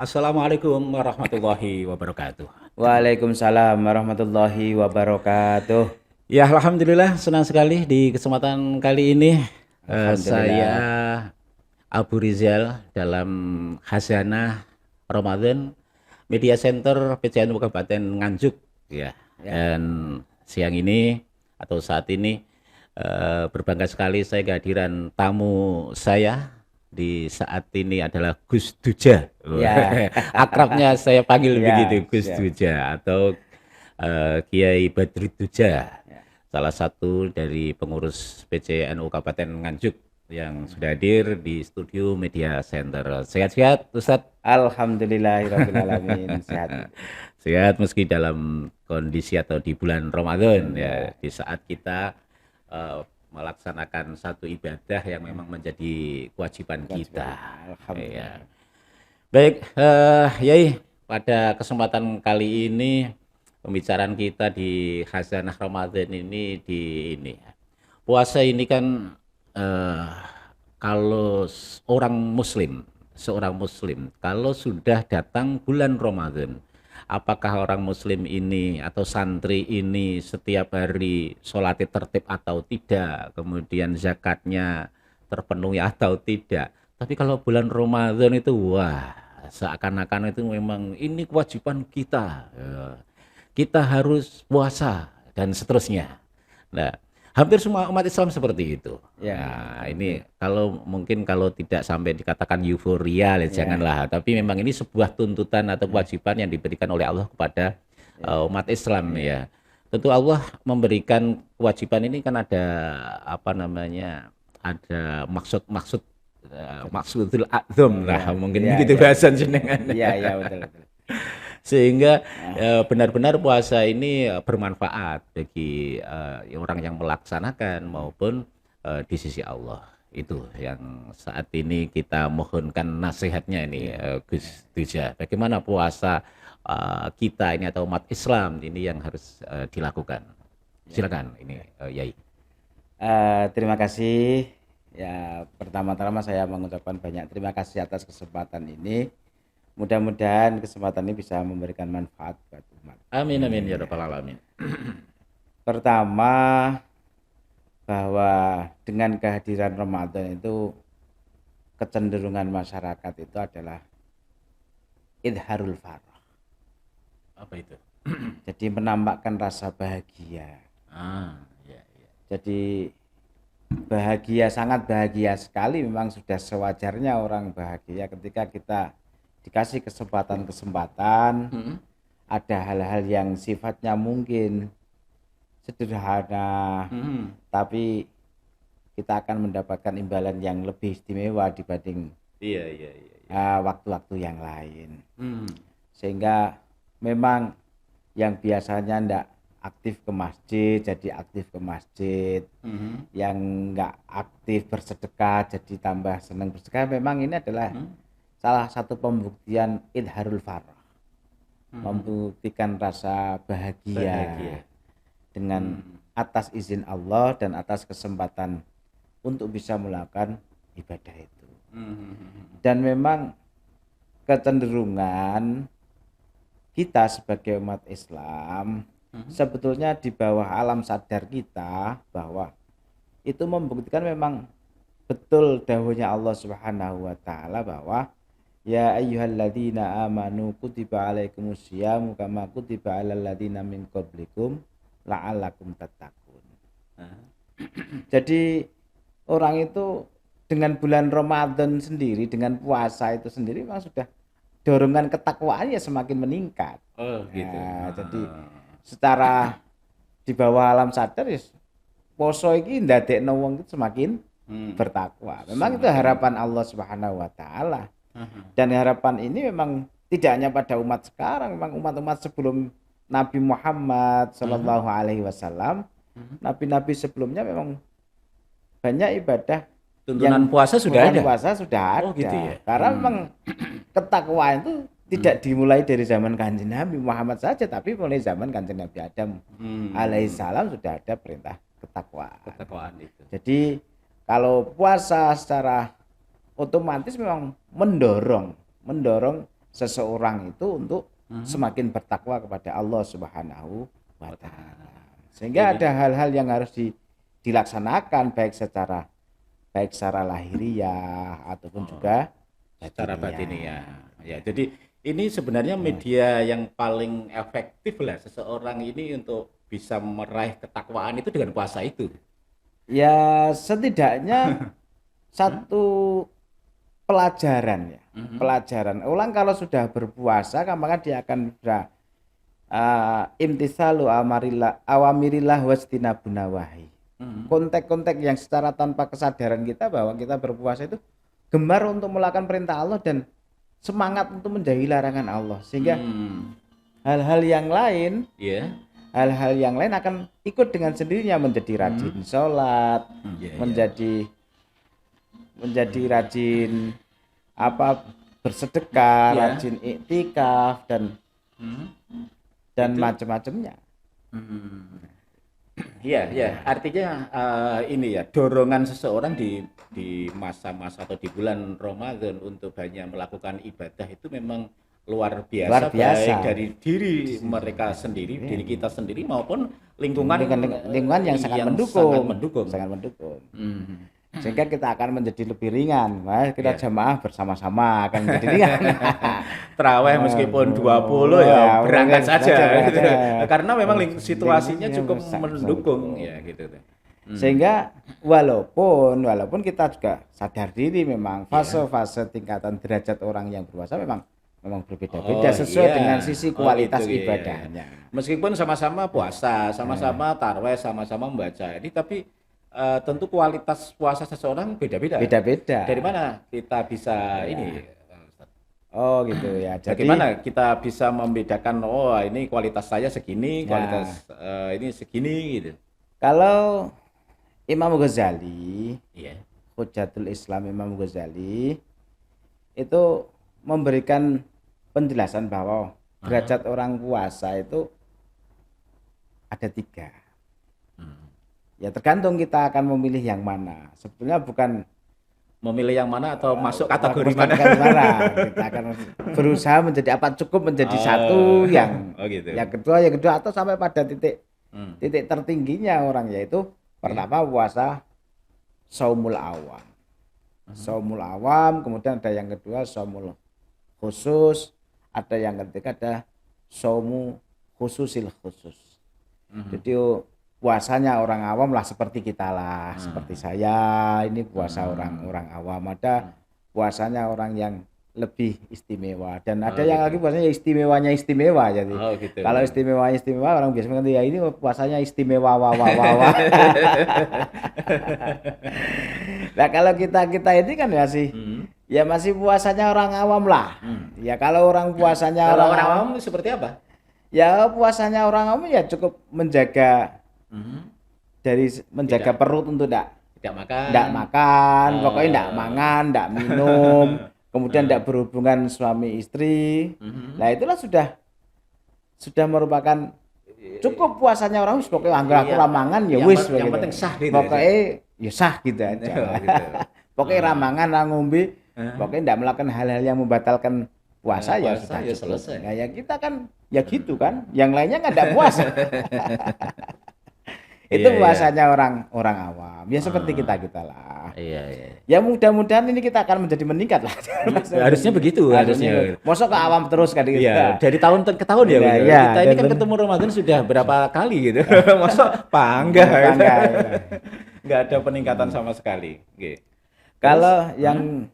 Assalamualaikum warahmatullahi wabarakatuh. Waalaikumsalam warahmatullahi wabarakatuh. Ya, alhamdulillah senang sekali di kesempatan kali ini saya Alhamdulillah. Abu Rizal dalam Khazanah Ramadan Media Center PCNU Kabupaten Nganjuk ya. Ya, Dan siang ini atau saat ini berbangga sekali saya kehadiran tamu saya di saat ini adalah Gus Duja. ya, Akrabnya saya panggil begitu, ya, Gus siap. Duja atau Kiai Badrut Duja, Ya. salah satu dari pengurus PCNU Kabupaten Nganjuk yang sudah hadir di studio Media Center. Sehat-sehat, Ustadz? Alhamdulillahirrabbilalamin. Sehat. Sehat meski dalam kondisi atau di bulan Ramadan ya, Ya, di saat kita melaksanakan satu ibadah yang memang menjadi kewajiban kewajiban kita. kita. Alhamdulillah. Ya. Baik, Yai, pada kesempatan kali ini pembicaraan kita di Khazanah Ramadan ini di ini. Puasa ini kan eh, kalau seorang muslim, kalau sudah datang bulan Ramadan, apakah orang muslim ini atau santri ini setiap hari sholatnya tertib atau tidak, kemudian zakatnya terpenuhi atau tidak. Tapi kalau bulan Ramadan itu, wah, seakan-akan itu memang ini kewajiban kita. Ya. Kita harus puasa dan seterusnya. Nah, hampir semua umat Islam seperti itu. Ya, Nah, ini kalau tidak sampai dikatakan euforia, ya ya, janganlah. Tapi memang ini sebuah tuntutan atau ya, kewajiban yang diberikan oleh Allah kepada ya, umat Islam ya, ya. Tentu Allah memberikan kewajiban ini kan ada apa namanya? Ada maksud-maksud maksudul adzam lah ya, mungkin ya, begitu ya, bahasa ya, jenengan. ya, ya, betul, betul. Sehingga Ah, benar-benar puasa ini bermanfaat bagi orang yang melaksanakan maupun di sisi Allah. Itu yang saat ini kita mohonkan nasihatnya ini, ya, Gus Tuja. Bagaimana puasa kita ini atau umat Islam ini yang harus dilakukan. ya, Silakan ini ya. Yai. Terima kasih. Ya, pertama-tama saya mengucapkan banyak terima kasih atas kesempatan ini. Mudah-mudahan kesempatan ini bisa memberikan manfaat buat umat. Amin amin ya Ya. rabbal alamin. Pertama, bahwa dengan kehadiran Ramadan itu kecenderungan masyarakat itu adalah idharul farah. Apa itu? Jadi menampakkan rasa bahagia. Ya ya. Jadi bahagia, sangat bahagia sekali, memang sudah sewajarnya orang bahagia ketika kita dikasih kesempatan-kesempatan, Mm-mm. ada hal-hal yang sifatnya mungkin sederhana, Mm-mm. tapi kita akan mendapatkan imbalan yang lebih istimewa dibanding Iya iya iya. waktu-waktu yang lain. Mm. Sehingga memang yang biasanya ndak aktif ke masjid jadi aktif ke masjid, Mhm. yang nggak aktif bersedekah jadi tambah senang bersedekah. Memang ini adalah Mhm. salah satu pembuktian idharul farah, Mhm. membuktikan rasa Bahagia. bahagia dengan Mhm. atas izin Allah dan atas kesempatan untuk bisa melakukan ibadah itu. Mhm. Dan memang kecenderungan kita sebagai umat Islam Mhm. sebetulnya di bawah alam sadar kita bahwa itu membuktikan memang betul dawuhnya Allah Subhanahu wa taala bahwa ya ayyuhalladzina amanu kutiba alaikumusyamu kama kutiba alal ladzina min qablikum la'allakum tattaqun. Ah. Jadi orang itu dengan bulan Ramadan sendiri, dengan puasa itu sendiri memang sudah dorongan ketakwaannya semakin meningkat. Oh gitu. Nah, jadi Ah. secara di bawah alam sadar ya poso iki ndadekno wong itu semakin Hmm. bertakwa. Memang itu Semakin. harapan Allah Subhanahu wa taala. Aha. Dan harapan ini memang tidak hanya pada umat sekarang, memang umat-umat sebelum Nabi Muhammad Aha. Shallallahu alaihi wasallam, Mhm. nabi-nabi sebelumnya memang banyak ibadah Tuntunan yang puasa sudah bukan ada. puasa sudah Oh gitu ya. ada. Karena memang ketakwaan itu tidak dimulai dari zaman Kanjeng Nabi Muhammad saja, tapi mulai zaman Kanjeng Nabi Adam alaihissalam sudah ada perintah ketakwaan. Ketakwaan itu. Jadi kalau puasa secara otomatis memang mendorong seseorang itu untuk Mhm. semakin bertakwa kepada Allah Subhanahu wa taala. Sehingga Jadi ada hal-hal yang harus dilaksanakan baik secara lahiriah ataupun oh, juga secara batini ya. batiniah. Ya, jadi ini sebenarnya Ya. media yang paling efektif lah seseorang ini untuk bisa meraih ketakwaan itu dengan puasa itu. Ya, setidaknya Hmm? satu pelajaran ya. Mhm. Pelajaran. Orang kalau sudah berpuasa, kan maka dia akan sudah imtisalu awamirillah wajtinabun nawahi. Mhm. Kontek-kontek yang secara tanpa kesadaran kita bahwa kita berpuasa itu gemar untuk melakukan perintah Allah dan semangat untuk menjauhi larangan Allah. Sehingga Hmm. hal-hal yang lain, Ya. hal-hal yang lain akan ikut dengan sendirinya menjadi rajin Mhm. sholat, Iya, iya. menjadi menjadi rajin apa bersedekah, Iya. rajin iktikaf Mhm. dan Itu. macam-macamnya. Mhm. Iya, ya. Artinya ini ya dorongan seseorang di masa-masa atau di bulan Ramadan untuk banyak melakukan ibadah itu memang luar Luar biasa biasa. baik dari diri mereka sendiri, diri kita sendiri maupun lingkungan Lingkungan yang sangat yang mendukung, sangat mendukung. sangat mendukung. Mhm. Sehingga kita akan menjadi lebih ringan. Nah, kita Ya. jamaah bersama-sama akan menjadi ringan. Terawih meskipun 20 ya berangkat saja berangkat gitu. saja. Karena memang situasinya Lingkungannya cukup mendukung mendukung. ya gitu. Sehingga walaupun kita juga sadar diri memang fase-fase tingkatan derajat orang yang berpuasa memang berbeda-beda Oh sesuai iya, dengan sisi oh kualitas gitu ya. ibadahnya. Meskipun sama-sama puasa, sama-sama taraweh, sama-sama membaca. Ini tapi tentu kualitas puasa seseorang beda-beda. Beda-beda. Dari mana kita bisa Ya. ini? Oh gitu ya. Jadi Bagaimana kita bisa membedakan? Oh ini kualitas saya segini, ya, kualitas ini segini gitu. kalau Imam Ghazali, Iya. Hujatul Islam Imam Ghazali itu memberikan penjelasan bahwa derajat orang puasa itu ada 3. Hmm. Ya tergantung kita akan memilih yang mana. Sebetulnya bukan Memilih yang mana atau masuk kategori mana? Kita akan berusaha menjadi apa cukup menjadi satu yang Oh gitu. yang kedua atau sampai pada titik Hmm. tertingginya orang, yaitu pertama puasa saumul awam. Saumul awam, kemudian ada yang kedua saumul khusus, ada yang ketiga ada saumu khususil khusus. Jadi puasanya orang awam lah seperti kita lah, seperti saya ini puasa orang awam. Ada puasanya orang yang lebih istimewa dan ada yang lagi puasanya istimewanya istimewa. Jadi Oh gitu. kalau istimewa orang biasa mengerti ya ini puasanya istimewa wah wah wah wah. Nah kalau kita ini kan ya masih puasanya orang awam lah. Ya kalau orang puasanya Kalau orang orang awam awam seperti apa? ya puasanya orang awam ya cukup menjaga Tidak. perut untuk Tidak makan. pokoknya enggak mangan, enggak minum, kemudian enggak berhubungan suami istri. Nah, itulah sudah merupakan cukup puasanya orang pokoknya anggar aku ramangan ya wis yang penting sah gitu. Pokoknya ya sah gitu aja. Gitu. Pokoknya ramangan ra ngombe, pokoknya enggak melakukan hal-hal yang membatalkan puasa ya sudah ya cukup. selesai. Nah, ya kita kan ya gitu kan. Yang lainnya kan enggak puasa. Itu puasanya orang awam. Ya seperti kita lah. Iya. Ya mudah-mudahan ini kita akan menjadi meningkat lah. Harusnya begitu, harusnya. Mosok ke awam terus kan kita. Iya, dari tahun ke tahun ya. Iya, Gitu. iya, Kita ini kan dan- ketemu Ramadan sudah berapa kali gitu. Masa bangga. Bangga, Gitu. ya. Nggak ada peningkatan sama sekali. Gitu. Kalau yang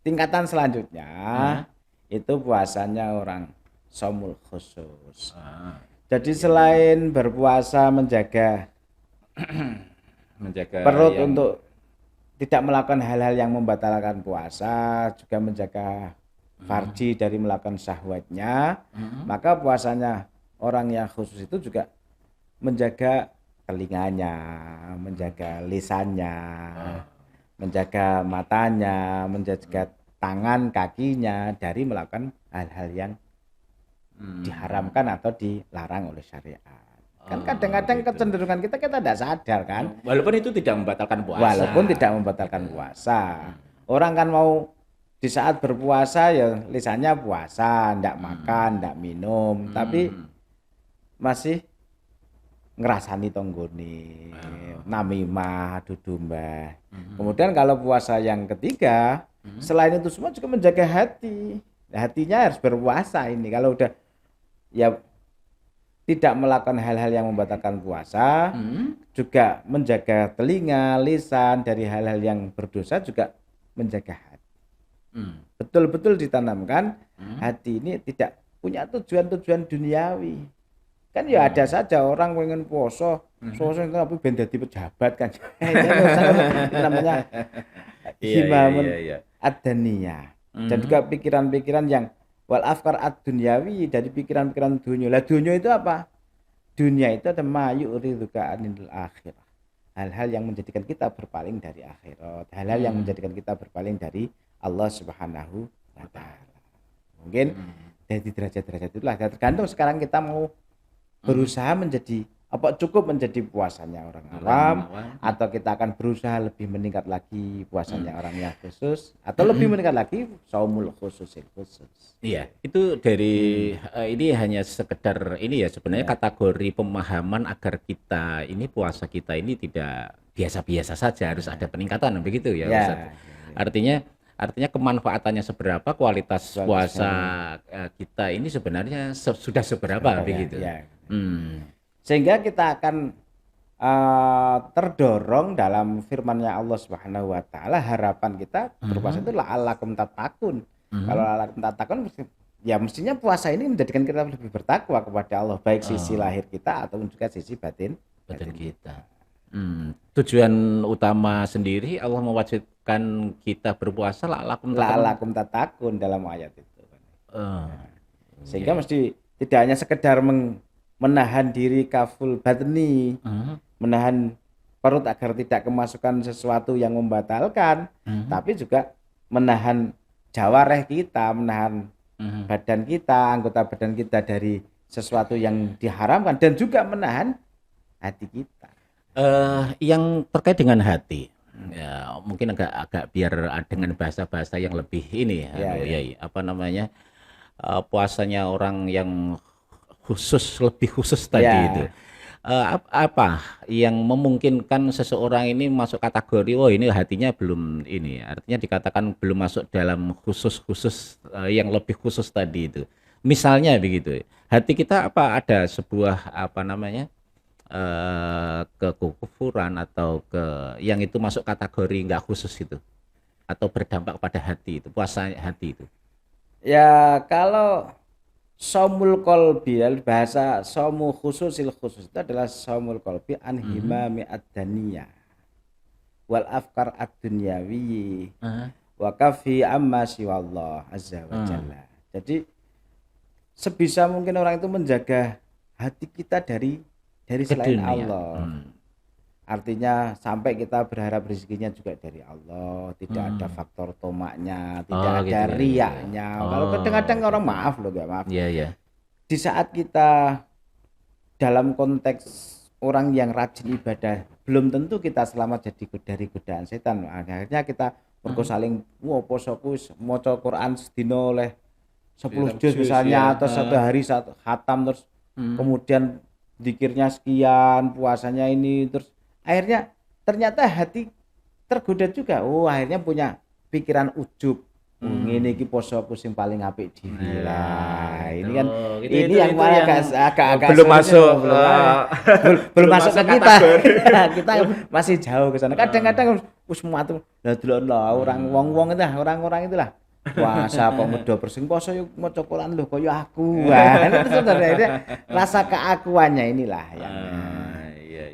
tingkatan selanjutnya itu puasanya orang somul khusus. Jadi selain berpuasa menjaga Menjaga perut untuk tidak melakukan hal-hal yang membatalkan puasa, juga menjaga farji dari melakukan syahwatnya, maka puasanya orang yang khusus itu juga menjaga telinganya, menjaga lisannya, menjaga matanya, menjaga tangan kakinya dari melakukan hal-hal yang diharamkan atau dilarang oleh syariat. Kan kadang-kadang gitu. kecenderungan kita tidak sadar kan. Walaupun itu tidak membatalkan puasa. Walaupun tidak membatalkan puasa. Orang kan mau di saat berpuasa ya lisannya puasa, ndak makan, ndak minum, tapi masih ngerasani tonggone, namimah, adu domba. Kemudian kalau puasa yang ketiga, selain itu semua juga menjaga hati. Nah, hatinya harus berpuasa ini. Kalau udah ya tidak melakukan hal-hal yang membatalkan puasa, juga menjaga telinga, lisan dari hal-hal yang berdosa, juga menjaga hati. Betul-betul ditanamkan hati ini tidak punya tujuan-tujuan duniawi. Kan ya ada saja orang pengen poso tapi ben dadi pejabat kan. Itu namanya himamun ad-daniyah. Dan juga pikiran-pikiran yang wal afkar ad-dunyawi, dari pikiran-pikiran dunia. Lah dunia itu apa? Dunia itu ada mayu ridzuka anil akhirah. Hal-hal yang menjadikan kita berpaling dari akhirat, hal-hal yang menjadikan kita berpaling dari Allah Subhanahu wa taala. Mungkin dari derajat-derajat itulah tergantung sekarang kita mau berusaha menjadi apa, cukup menjadi puasanya orang awam, atau kita akan berusaha lebih meningkat lagi puasanya orang yang khusus, atau lebih meningkat lagi saumul khusus. Iya, itu dari ini hanya sekedar ini ya sebenarnya kategori pemahaman agar kita ini puasa kita ini tidak biasa-biasa saja, harus ada peningkatan begitu ya, Ustaz. Artinya kemanfaatannya seberapa, kualitas puasa kita ini sebenarnya sudah seberapa begitu. Sehingga kita akan terdorong dalam firman-Nya Allah Subhanahu wa taala, harapan kita berpuasa itu la'allakum tattaqun. Kalau la'allakum tattaqun ya mestinya puasa ini menjadikan kita lebih bertakwa kepada Allah, baik sisi lahir kita ataupun juga sisi batin kita. Tujuan utama sendiri Allah mewajibkan kita berpuasa la'allakum tattaqun dalam ayat itu. Sehingga mesti tidak hanya sekedar menahan diri kaful batni, menahan perut agar tidak kemasukan sesuatu yang membatalkan, tapi juga menahan jawareh kita, menahan badan kita, anggota badan kita dari sesuatu yang diharamkan, dan juga menahan hati kita. Yang terkait dengan hati, ya mungkin agak biar dengan bahasa-bahasa yang lebih ini apa namanya, puasanya orang yang lebih khusus tadi itu. Apa yang memungkinkan seseorang ini masuk kategori ini hatinya belum ini, artinya dikatakan belum masuk dalam khusus yang lebih khusus tadi itu. Misalnya begitu, hati kita ada sebuah apa namanya kekufuran atau yang itu masuk kategori nggak khusus itu, atau berdampak pada hati itu, puasa hati itu. Ya kalau saumul qalbi, bahasa saumu khusus itu adalah saumul qalbi an himami ad-daniyah wal afkar ad-dunyawi wa kafi amma siwallah azza wa jalla. Jadi sebisa mungkin orang itu menjaga hati kita dari selain Allah. Artinya sampai kita berharap rezekinya juga dari Allah, tidak ada faktor tomaknya, tidak ada riaknya. Kalau kadang-kadang orang maaf. Di saat kita dalam konteks orang yang rajin ibadah, belum tentu kita selamat dari godaan setan. Akhirnya kita mergo saling poso kuwi maca Quran sedina oleh 10 juz misalnya, atau satu hari satu khatam, terus kemudian zikirnya sekian, puasanya ini, terus akhirnya ternyata hati tergoda juga. Akhirnya punya pikiran ujub. Ngene iki posoku sing paling apik dhewe lah. Ini kan ini yang agak belum masuk belum masuk ke kita. Kita masih jauh ke sana. Kadang-kadang wis muatu. Lah delokno orang wong-wong itu, orang-orang itulah. Puasa kok medho bersing poso yo maca Quran lho kaya aku. Wah, itu sebenarnya rasa keakuannya inilah yang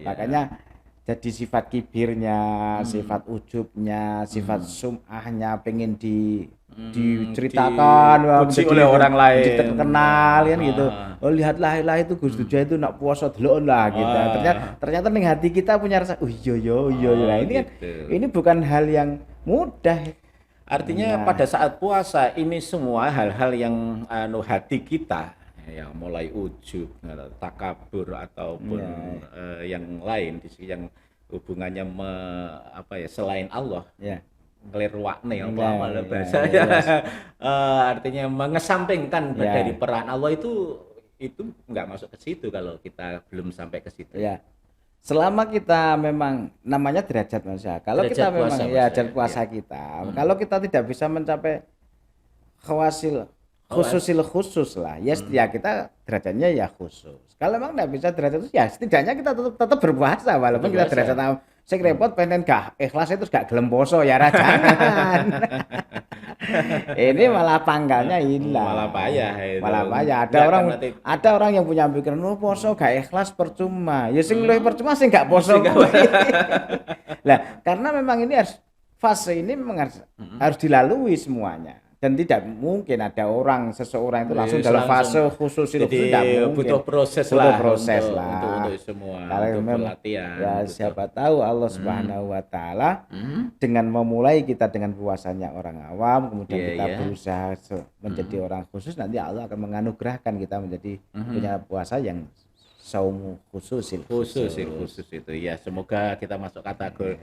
makanya jadi sifat kibirnya, sifat ujubnya, sifat sum'ahnya, pengen diceritakan oleh orang lain, dikenal kan gitu. Lihatlah itu Gus Duja itu nak puasa delok lah gitu. Ternyata ning hati kita punya rasa iya. Ini kan ini bukan hal yang mudah. Artinya pada saat puasa ini semua hal-hal yang hati kita yang mulai ujub, takabur ataupun yang lain yang hubungannya selain Allah ngelirwakne apa Nah, malah ya, bahasanya. ya, Artinya mengesampingkan ya, dari peran Allah itu nggak masuk ke situ kalau kita belum sampai ke situ. ya. Selama kita memang namanya derajat Mas ya. Kalau Derajat kita memang puasa ya Mas derajat ya. puasa kita, kalau kita tidak bisa mencapai khawasil Awas. khususil khusus lah, ya Hmm. ya kita derajatnya ya khusus. Kalau memang tidak bisa derajat khusus, ya setidaknya kita tetap berpuasa walaupun kita Berpuasa. derajat sing repot pengen gak ikhlas itu gak gelem poso ya jangan. Ini malah pangkalnya Malah payah hilang. itu. Malah payah. Enggak kan nanti Ada orang yang punya pikiran, "Oh, poso gak ikhlas percuma." Ya sing luwih percuma sing gak poso Sing gak- kuwi. Lah, karena memang ini fase ini memang harus dilalui semuanya. Dan tidak mungkin ada seseorang itu langsung dalam fase khusus itu jadi tidak mungkin. butuh proses Butuh lah proses untuk, lah. untuk semua, Kalau untuk memang pelatihan. ya butuh. siapa tahu Allah Subhanahu wa taala dengan memulai kita dengan puasanya orang awam, kemudian Iya, kita iya. berusaha menjadi orang khusus, nanti Allah akan menganugerahkan kita menjadi punya puasa yang saumu khususil khusus itu ya, semoga kita masuk kategori.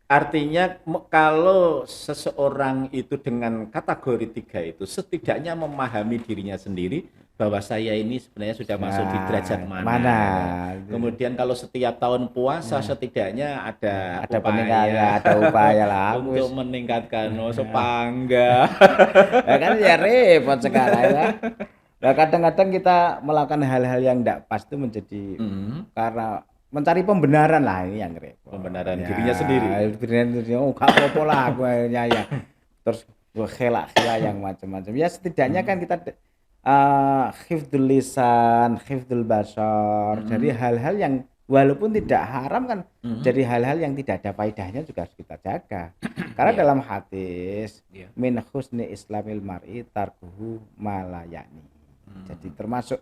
Artinya kalau seseorang itu dengan kategori 3 itu setidaknya memahami dirinya sendiri bahwa saya ini sebenarnya sudah masuk di derajat mana. Kemudian kalau setiap tahun puasa setidaknya ada upaya lah untuk meningkatkan sepangga. ya kan ya repot sekarang ya. Nah, kadang-kadang kita melakukan hal-hal yang tidak pas itu menjadi karena mencari pembenaran lah, ini yang repot. Pembenaran dirinya sendiri. Dirinya sendiri, oh gak apa-apa lah aku ya. Terus khela-khela yang macam-macam. Ya setidaknya kan kita hifdzul lisan, hifdzul basar, dari hal-hal yang walaupun tidak haram kan, dari hal-hal yang tidak ada faedahnya juga harus kita jaga. Karena dalam hadis min husni islamil mar'i tarkuhu ma la ya'ni. Jadi termasuk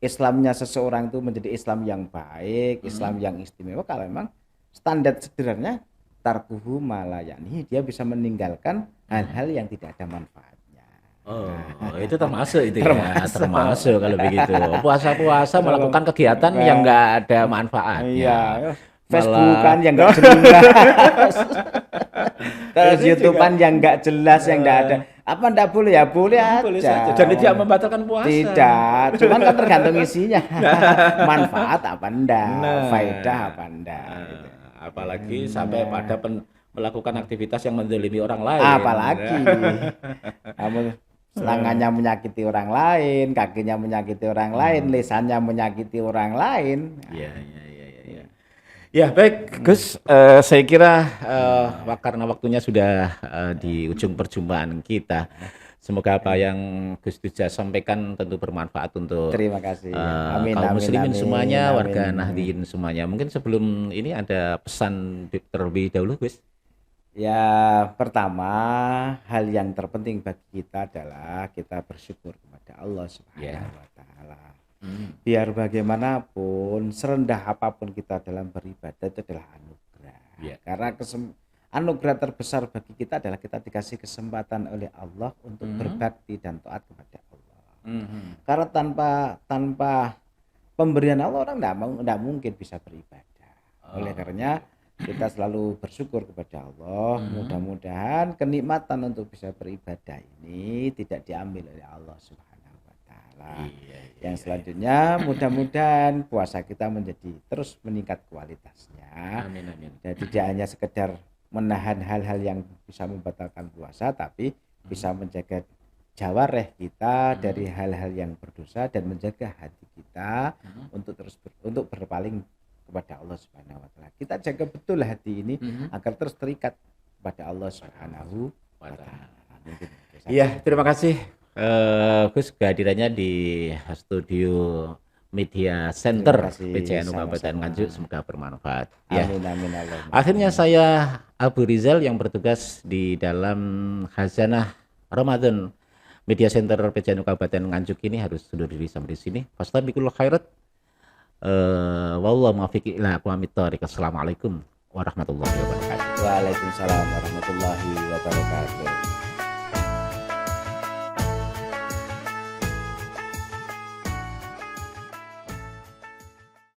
Islamnya seseorang itu menjadi Islam yang baik, Islam yang istimewa kalau memang standar sederhananya tarkuhu ma la ya'ni, dia bisa meninggalkan hal-hal yang tidak ada manfaatnya. Oh, itu termasuk itu ya, termasuk kalau begitu. Puasa-puasa melakukan kegiatan yang enggak ada manfaatnya. Iya, Facebookan yang enggak jelas. Terus YouTubean yang enggak jelas, yang enggak ada. Apa enggak boleh ya? Boleh aja. Dan tidak membatalkan puasa. Tidak, cuman kan tergantung isinya. Manfaat apa enggak, faedah apa enggak. Gitu. Apalagi sampai pada melakukan aktivitas yang menzalimi orang lain. Apalagi kamu tangannya menyakiti orang lain, kakinya menyakiti orang lain, lisannya menyakiti orang lain. Iya. Ya baik Gus, saya kira karena waktunya sudah di ujung perjumpaan kita. Semoga apa yang Gus Duja sampaikan tentu bermanfaat untuk Terima kasih. kaum muslimin semuanya, warga Nahdliyin semuanya. Mungkin sebelum ini ada pesan terlebih dahulu Gus. Ya, pertama hal yang terpenting bagi kita adalah kita bersyukur kepada Allah Subhanahu wa taala. Biar bagaimanapun, serendah apapun kita dalam beribadah itu adalah anugerah. Karena anugerah terbesar bagi kita adalah kita dikasih kesempatan oleh Allah untuk berbakti dan taat kepada Allah. Karena tanpa pemberian Allah orang tidak mungkin bisa beribadah. Oleh karenanya kita selalu bersyukur kepada Allah. Mudah-mudahan kenikmatan untuk bisa beribadah ini tidak diambil oleh Allah Subhanahu wa taala. Yang selanjutnya mudah-mudahan puasa kita menjadi terus meningkat kualitasnya. Amin. Dan tidak hanya sekedar menahan hal-hal yang bisa membatalkan puasa, tapi bisa menjaga jawareh kita dari hal-hal yang berdosa dan menjaga hati kita untuk berpaling kepada Allah Subhanahu wa taala. Kita jaga betul hati ini agar terus terikat kepada Allah Subhanahu wa taala. Iya, terima kasih Gus kehadirannya di studio Media Center PCNU Kabupaten Nganjuk, semoga bermanfaat. Amin. Akhirnya saya Abu Rizal yang bertugas di dalam Khazanah Ramadan Media Center PCNU Kabupaten Nganjuk ini harus undur diri sampai di sini. Fastabiqul khairat. Wallahu muwaffiq ila aqwamit thoriq. Assalamualaikum warahmatullahi wabarakatuh. Waalaikumsalam warahmatullahi wabarakatuh.